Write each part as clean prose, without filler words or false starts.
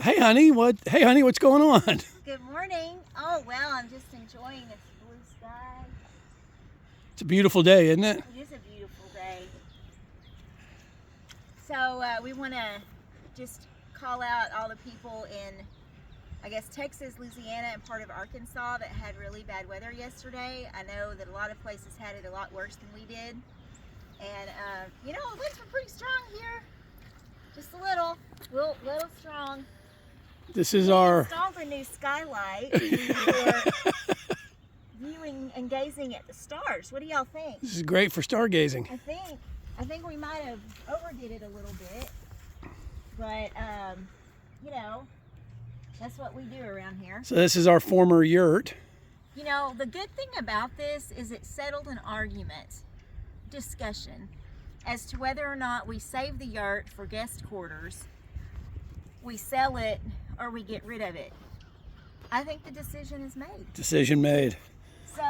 Hey, honey, what's going on? Good morning. Oh, well, I'm just enjoying this blue sky. It's a beautiful day, isn't it? It is a beautiful day. So we want to just call out all the people in, I guess, Texas, Louisiana, and part of Arkansas that had really bad weather yesterday. I know that a lot of places had it a lot worse than we did. And, you know, the winds were pretty strong here. Just a little strong. This is our... installed a new skylight for viewing and gazing at the stars. What do y'all think? This is great for stargazing. I think we might have overdid it a little bit, but you know, that's what we do around here. So this is our former yurt. You know, the good thing about this is it settled an argument, discussion, as to whether or not we save the yurt for guest quarters, we sell it, or we get rid of it. I think the decision is made. Decision made. So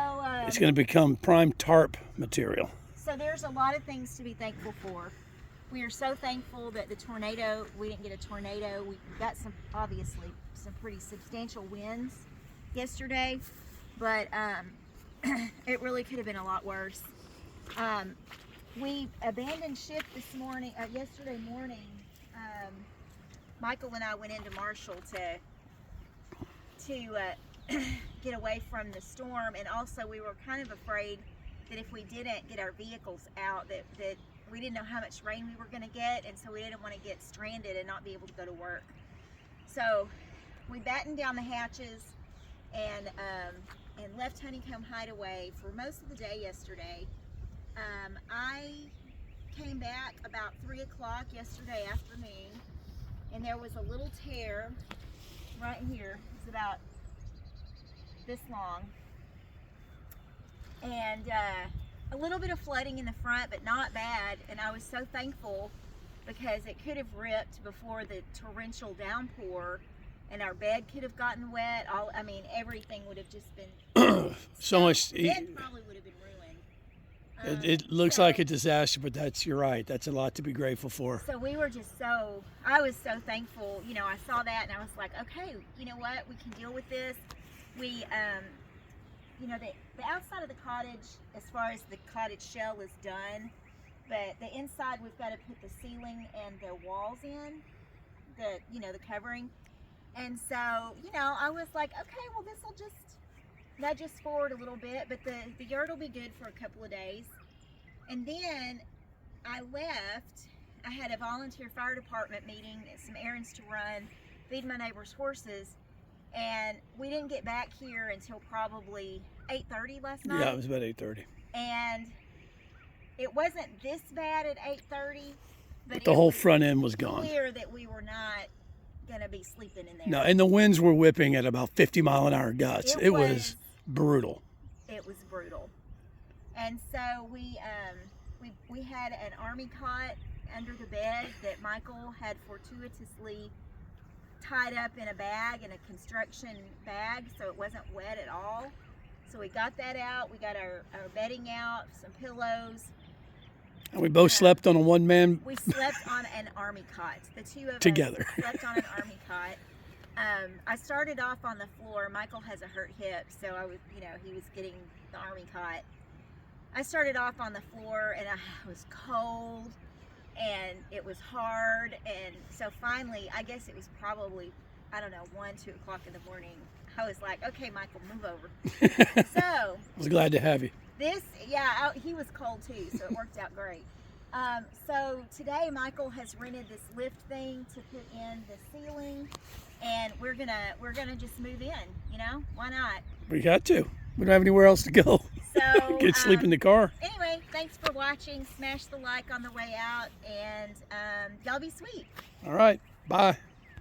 it's going to become prime tarp material. So there's a lot of things to be thankful for. We are so thankful that the tornado, we didn't get a tornado. We got obviously some pretty substantial winds yesterday, but it really could have been a lot worse. We abandoned ship yesterday morning. Michael and I went into Marshall to get away from the storm, and also we were kind of afraid that if we didn't get our vehicles out, that we didn't know how much rain we were going to get, and so we didn't want to get stranded and not be able to go to work. So we battened down the hatches and left Honeycomb Hideaway for most of the day yesterday. I came back about 3 o'clock yesterday afternoon, and there was a little tear right here. It's about this long, and a little bit of flooding in the front, but not bad. And I was so thankful because it could have ripped before the torrential downpour, and our bed could have gotten wet. I mean, everything would have just been so much. Bed probably would have been ruined. It looks like a disaster, but you're right. That's a lot to be grateful for. So we were just I was so thankful. You know, I saw that and I was like, okay, you know what? We can deal with this. We, you know, the outside of the cottage, as far as the cottage shell is done, but the inside we've got to put the ceiling and the walls in, the covering. And so, you know, I was like, okay, well, this will just nudge us forward a little bit, but the yurt will be good for a couple of days. And then I left. I had a volunteer fire department meeting, some errands to run, feed my neighbor's horses, and we didn't get back here until probably 8:30 last night. Yeah, it was about 8:30. And it wasn't this bad at 8:30, but the whole front end was gone. Clear that we were not gonna be sleeping in there. No, and the winds were whipping at about 50-mile-an-hour gusts. It was brutal. It was brutal. And so we had an army cot under the bed that Michael had fortuitously tied up in a bag, in a construction bag, so it wasn't wet at all. So we got that out. We got our bedding out, some pillows. And we both slept on a one-man. We slept on an army cot. The two of together. us slept on an army cot. I started off on the floor. Michael has a hurt hip, so he was getting the army cot. I started off on the floor, and I was cold, and it was hard, and so finally, I guess it was probably, 1, 2 o'clock in the morning. I was like, okay, Michael, move over. So I was glad to have you. He was cold too, so it worked out great. So today Michael has rented this lift thing to put in the ceiling, and we're gonna just move in. You know, why not? We got to. We don't have anywhere else to go. So Get sleep in the car. Anyway, thanks for watching. Smash the like on the way out, and y'all be sweet. All right. Bye.